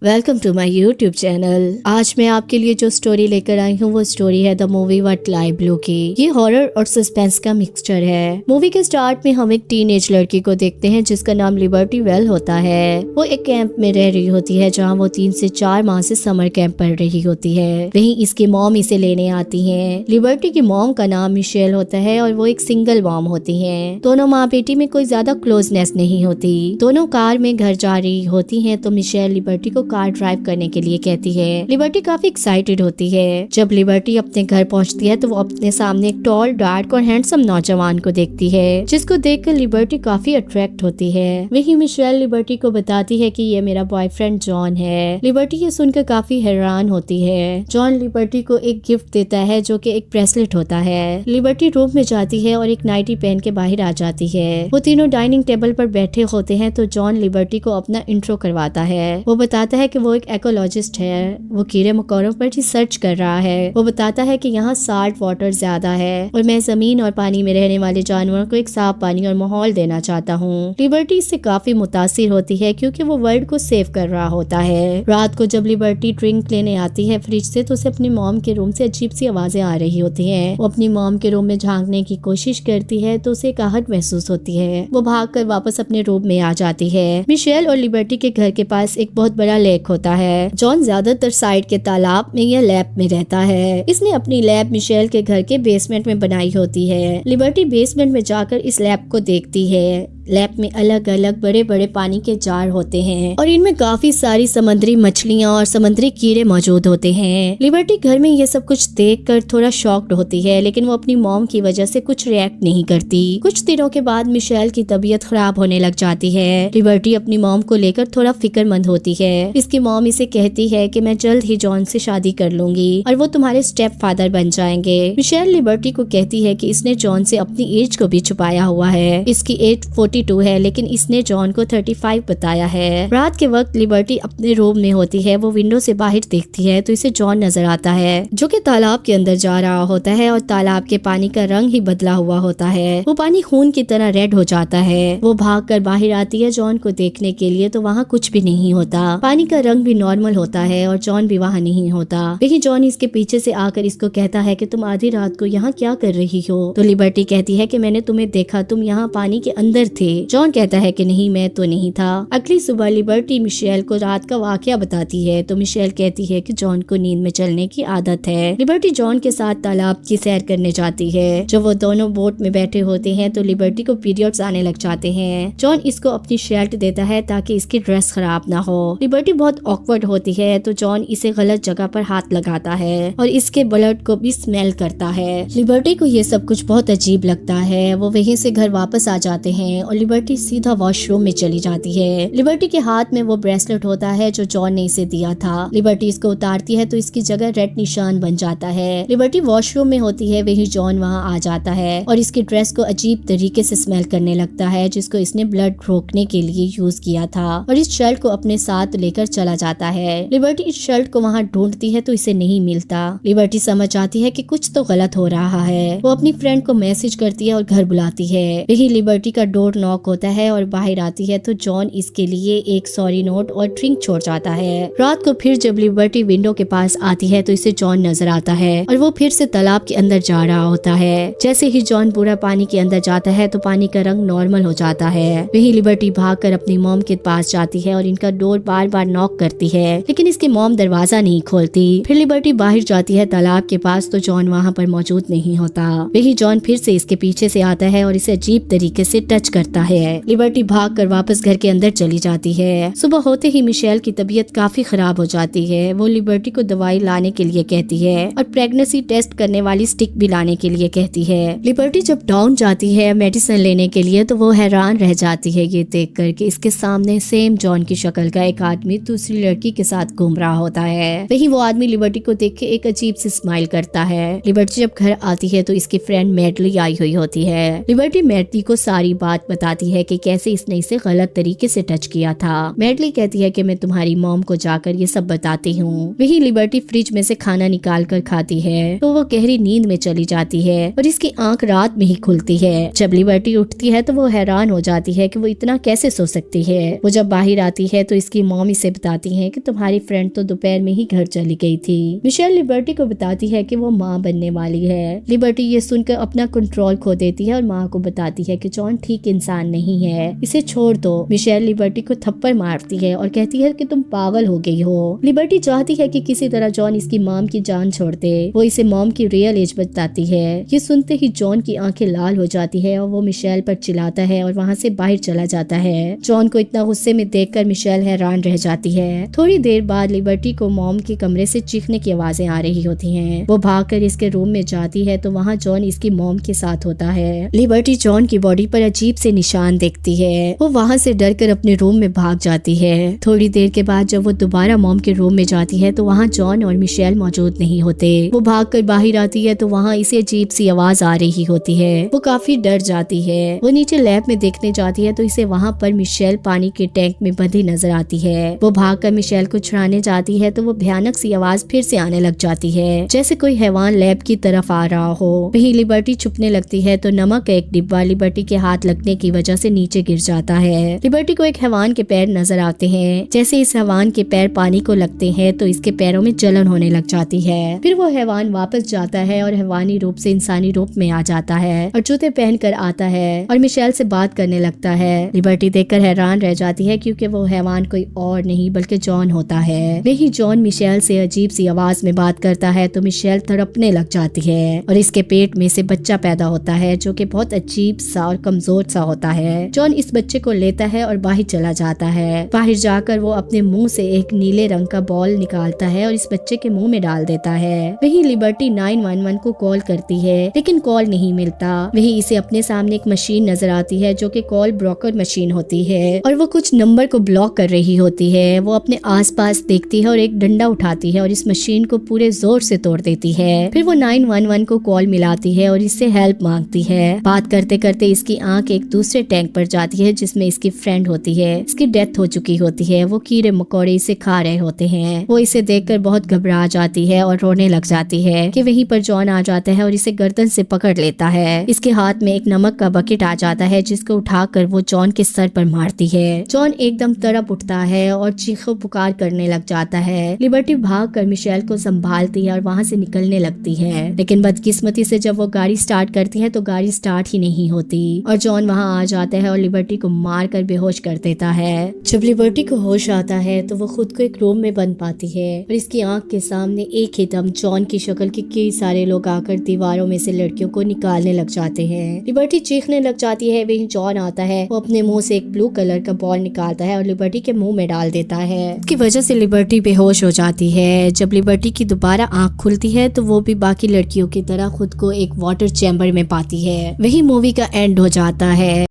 Welcome to my YouTube channel. आज मैं आपके लिए जो स्टोरी लेकर आई हूँ वो स्टोरी है the movie what lie blue की। ये हॉरर और सस्पेंस का मिक्सचर है। मूवी के स्टार्ट में हम एक टीनेज लड़की को देखते हैं जिसका नाम लिबर्टी वेल होता है। वो एक कैंप में रह रही होती है जहाँ वो 3 से 4 माह से समर कैंप पढ़ रही होती है। वहीं इसकी मॉम इसे लेने आती है। लिबर्टी की मॉम का नाम मिशेल होता है और वो एक सिंगल मॉम होती है। दोनों माँ बेटी में कोई ज्यादा क्लोजनेस नहीं होती। दोनों कार में घर जा रही होती है तो मिशेल लिबर्टी को कार ड्राइव करने के लिए कहती है। लिबर्टी काफी एक्साइटेड होती है। जब लिबर्टी अपने घर पहुंचती है तो वो अपने सामने एक टॉल, डार्क और हैंडसम नौजवान को देखती है जिसको देखकर लिबर्टी काफी अट्रैक्ट होती है। वही मिशेल लिबर्टी को बताती है कि ये मेरा बॉयफ्रेंड जॉन है। लिबर्टी ये सुनकर काफी हैरान होती है। जॉन लिबर्टी को एक गिफ्ट देता है जो कि एक ब्रेसलेट होता है। लिबर्टी रूम में जाती है और एक नाइटी पहन के बाहर आ जाती है। वो तीनों डाइनिंग टेबल पर बैठे होते हैं तो जॉन लिबर्टी को अपना इंट्रो करवाता है। वो बताता है कि वो एक एकोलॉजिस्ट है। वो कीड़े मकोड़ों पर रिसर्च कर रहा है। वो बताता है कि यहाँ साल्ट वाटर ज्यादा है और मैं जमीन और पानी में रहने वाले जानवरों को एक साफ पानी और माहौल देना चाहता हूँ। लिबर्टी इससे काफी मुतासिर होती है क्योंकि वो वर्ल्ड को सेव कर रहा होता है। रात को जब लिबर्टी ड्रिंक लेने आती है फ्रिज से तो उसे अपनी मॉम के रूम से अजीब सी आवाजें आ रही होती है। वो अपनी मॉम के रूम में झांकने की कोशिश करती है तो उसे एक आहट महसूस होती है। वो भागकर वापस अपने रूम में आ जाती है। मिशेल और लिबर्टी के घर के पास एक बहुत बड़ा लेक होता है। जॉन ज्यादातर साइड के तालाब में या लैब में रहता है। इसने अपनी लैब मिशेल के घर के बेसमेंट में बनाई होती है। लिबर्टी बेसमेंट में जाकर इस लैब को देखती है। लैब में अलग अलग बड़े बड़े पानी के जार होते हैं और इनमें काफी सारी समुद्री मछलियां और समुद्री कीड़े मौजूद होते हैं। लिबर्टी घर में ये सब कुछ देखकर थोड़ा शॉक्ड होती है लेकिन वो अपनी मॉम की वजह से कुछ रिएक्ट नहीं करती। कुछ दिनों के बाद मिशेल की तबीयत खराब होने लग जाती है। लिबर्टी अपनी मॉम को लेकर थोड़ा फिक्रमंद होती है। इसकी मॉम इसे कहती है कि मैं जल्द ही जॉन से शादी कर लूंगी और वो तुम्हारे स्टेप फादर बन जाएंगे। मिशेल लिबर्टी को कहती है कि इसने जॉन से अपनी एज को भी छुपाया हुआ है। इसकी एज 42 है लेकिन इसने जॉन को 35 बताया है। रात के वक्त लिबर्टी अपने रूम में होती है। वो विंडो से बाहर देखती है तो इसे जॉन नजर आता है जो कि तालाब के अंदर जा रहा होता है और तालाब के पानी का रंग ही बदला हुआ होता है। वो पानी खून की तरह रेड हो जाता है। वो भागकर बाहर आती है जॉन को देखने के लिए तो वहाँ कुछ भी नहीं होता। पानी का रंग भी नॉर्मल होता है और जॉन भी वहाँ नहीं होता। वही जॉन इसके पीछे से आकर इसको कहता है कि तुम आधी रात को यहाँ क्या कर रही हो। तो लिबर्टी कहती है कि मैंने तुम्हें देखा, तुम यहाँ पानी के अंदर थे। जॉन कहता है कि नहीं, मैं तो नहीं था। अगली सुबह लिबर्टी मिशेल को रात का वाकया बताती है तो मिशेल कहती है कि जॉन को नींद में चलने की आदत है। लिबर्टी जॉन के साथ तालाब की सैर करने जाती है। जब वो दोनों बोट में बैठे होते हैं तो लिबर्टी को पीरियड्स आने लग जाते हैं। जॉन इसको अपनी शर्ट देता है ताकि इसकी ड्रेस खराब ना हो। लिबर्टी बहुत ऑकवर्ड होती है तो जॉन इसे गलत जगह पर हाथ लगाता है और इसके ब्लड को भी स्मेल करता है। लिबर्टी को ये सब कुछ बहुत अजीब लगता है। वो वहीं से घर वापस आ जाते हैं और लिबर्टी सीधा वॉशरूम में चली जाती है। लिबर्टी के हाथ में वो ब्रेसलेट होता है जो जॉन ने इसे दिया था। लिबर्टी इसको उतारती है तो इसकी जगह रेड निशान बन जाता है। लिबर्टी वॉशरूम में होती है, वही जॉन वहाँ आ जाता है और इसकी ड्रेस को अजीब तरीके से स्मेल करने लगता है जिसको इसने ब्लड रोकने के लिए यूज किया था और इस शर्ट को अपने साथ लेकर चला जाता है। लिबर्टी इस शर्ट को वहाँ ढूंढती है तो इसे नहीं मिलता। लिबर्टी समझ आती है कि कुछ तो गलत हो रहा है। वो अपनी फ्रेंड को मैसेज करती है और घर बुलाती है। वही लिबर्टी का डोर नॉक होता है और बाहर आती है तो जॉन इसके लिए एक सॉरी नोट और ड्रिंक छोड़ जाता है। रात को फिर जब लिबर्टी विंडो के पास आती है तो इसे जॉन नजर आता है और वो फिर से तालाब के अंदर जा रहा होता है। जैसे ही जॉन पूरा पानी के अंदर जाता है तो पानी का रंग नॉर्मल हो जाता है। वही लिबर्टी भागकर अपनी मॉम के पास जाती है और इनका डोर बार बार नॉक करती है लेकिन इसकी मॉम दरवाजा नहीं खोलती। फिर लिबर्टी बाहर जाती है तालाब के पास तो जॉन वहाँ पर मौजूद नहीं होता। वही जॉन फिर से इसके पीछे से आता है और इसे अजीब तरीके से टच करता है। लिबर्टी भागकर वापस घर के अंदर चली जाती है। सुबह होते ही मिशेल की तबीयत काफी खराब हो जाती है। वो लिबर्टी को दवाई लाने के लिए कहती है और प्रेगनेंसी टेस्ट करने वाली स्टिक भी लाने के लिए कहती है। लिबर्टी जब टाउन जाती है मेडिसिन लेने के लिए तो वो हैरान रह जाती है ये देख कर कि इसके सामने सेम जॉन की शक्ल का एक आदमी दूसरी लड़की के साथ घूम रहा होता है। वही वो आदमी लिबर्टी को देख के एक अजीब सी स्माइल करता है। लिबर्टी जब घर आती है तो इसकी फ्रेंड मैडली आई हुई होती है। लिबर्टी मैडली को सारी बात बताती है कि कैसे इसने इसे गलत तरीके से टच किया था। मैडली कहती है कि मैं तुम्हारी मॉम को जाकर ये सब बताती हूँ। वही लिबर्टी फ्रिज में से खाना निकाल कर खाती है तो वो गहरी नींद में चली जाती है और इसकी आंख रात में ही खुलती है। जब लिबर्टी उठती है तो वो हैरान हो जाती है कि वो इतना कैसे सो सकती है। वो जब बाहर आती है तो इसकी मॉम इसे बताती है कि तुम्हारी फ्रेंड तो दोपहर में ही घर चली गई थी। मिशेल लिबर्टी को बताती है कि वो माँ बनने वाली है। लिबर्टी ये सुनकर अपना कंट्रोल खो देती है और माँ को बताती है कि जॉन ठीक इंसान नहीं है, इसे छोड़ दो। मिशेल लिबर्टी को थप्पड़ मारती है और कहती है कि तुम पागल हो गई हो। लिबर्टी चाहती है कि किसी तरह जॉन इसकी मॉम की जान छोड़ दे। वो इसे मॉम की रियल एज बताती है। ये सुनते ही जॉन की आंखें लाल हो जाती है और वो मिशेल पर चिल्लाता है और वहाँ से बाहर चला जाता है। जॉन को इतना गुस्से में देखकर मिशेल हैरान रह जाती है। थोड़ी देर बाद लिबर्टी को मॉम के कमरे से चीखने की आवाजें आ रही होती हैं। वो भागकर इसके रूम में जाती है तो वहाँ जॉन इसकी मॉम के साथ होता है। लिबर्टी जॉन की बॉडी पर अजीब से निशान देखती है। वो वहाँ से डरकर अपने रूम में भाग जाती है। थोड़ी देर के बाद जब वो दोबारा मॉम के रूम में जाती है तो वहाँ जॉन और मिशेल मौजूद नहीं होते। वो भागकर बाहर आती है तो वहाँ इसे अजीब सी आवाज आ रही होती है। वो काफी डर जाती है। वो नीचे लैब में देखने जाती है तो इसे वहाँ पर मिशेल पानी के टैंक में बंधी नजर आती है। वो भागकर मिशेल को छुड़ाने जाती है तो वो भयानक सी आवाज फिर से आने लग जाती है, जैसे कोई हैवान लैब की तरफ आ रहा हो। वहीं लिबर्टी छुपने लगती है तो नमक का एक डिब्बा लिबर्टी के हाथ लगने की वजह से नीचे गिर जाता है। लिबर्टी को एक हैवान के पैर नजर आते हैं। जैसे इस हैवान के पैर पानी को लगते हैं तो इसके पैरों में जलन होने लग जाती है। फिर वो हैवान वापस जाता है और हैवानी रूप से इंसानी रूप में आ जाता है और जूते पहन कर आता है और मिशेल से बात करने लगता है। लिबर्टी देखकर हैरान रह जाती है क्योंकि वो हैवान कोई और नहीं बल्कि जॉन होता है। वही जॉन मिशेल से अजीब सी आवाज में बात करता है तो मिशेल तड़पने लग जाती है और इसके पेट में से बच्चा पैदा होता है जो कि बहुत अजीब सा और कमजोर सा होता है। जॉन इस बच्चे को लेता है और बाहर चला जाता है। बाहर जाकर वो अपने मुंह से एक नीले रंग का बॉल निकालता है और इस बच्चे के मुंह में डाल देता है। वही लिबर्टी 911 को कॉल करती है लेकिन कॉल नहीं मिलता। वही इसे अपने सामने एक मशीन नजर आती है जो कि कॉल ब्रोकर मशीन होती है और वो कुछ नंबर को ब्लॉक कर रही होती है। वो अपने आसपास देखती है और एक डंडा उठाती है और इस मशीन को पूरे जोर से तोड़ देती है। फिर वो 911 को कॉल मिलाती है और इससे हेल्प मांगती है। बात करते करते इसकी आंख एक दूसरे टैंक पर जाती है जिसमें इसकी फ्रेंड होती है। इसकी डेथ हो चुकी होती है। वो कीड़े मकोड़े इसे खा रहे होते हैं। वो इसे देखकर बहुत घबरा जाती है और रोने लग जाती है कि वहीं पर जॉन आ जाता है और इसे गर्दन से पकड़ लेता है। इसके हाथ में एक नमक का बकेट आ जाता है जिसको उठाकर वो जॉन के सर पर मारती है। जॉन एकदम तड़प उठता है और चीखो पुकार करने लग जाता है। लिबर्टी भागकर मिशेल को संभालती है और वहाँ से निकलने लगती है लेकिन बदकिस्मती से जब वो गाड़ी स्टार्ट करती है तो गाड़ी स्टार्ट ही नहीं होती और जॉन वहाँ आ जाता है और लिबर्टी को मारकर बेहोश कर देता है। जब लिबर्टी को होश आता है तो वो खुद को एक रूम में बंद पाती है और इसकी आंख के सामने एक ही दम जॉन की शक्ल के कई सारे लोग आकर दीवारों में से लड़कियों को निकालने लग जाते हैं। लिबर्टी चीखने लग जाती है। वहीं जॉन आता है। वो अपने मुंह से एक ब्लू कलर का बॉल निकालता है और लिबर्टी के मुंह में डाल देता है। इसकी वजह से लिबर्टी बेहोश हो जाती है। जब लिबर्टी की दोबारा आंख खुलती है तो वो भी बाकी लड़कियों की तरह खुद को एक वाटर चैम्बर में पाती है। वही मूवी का एंड हो जाता है।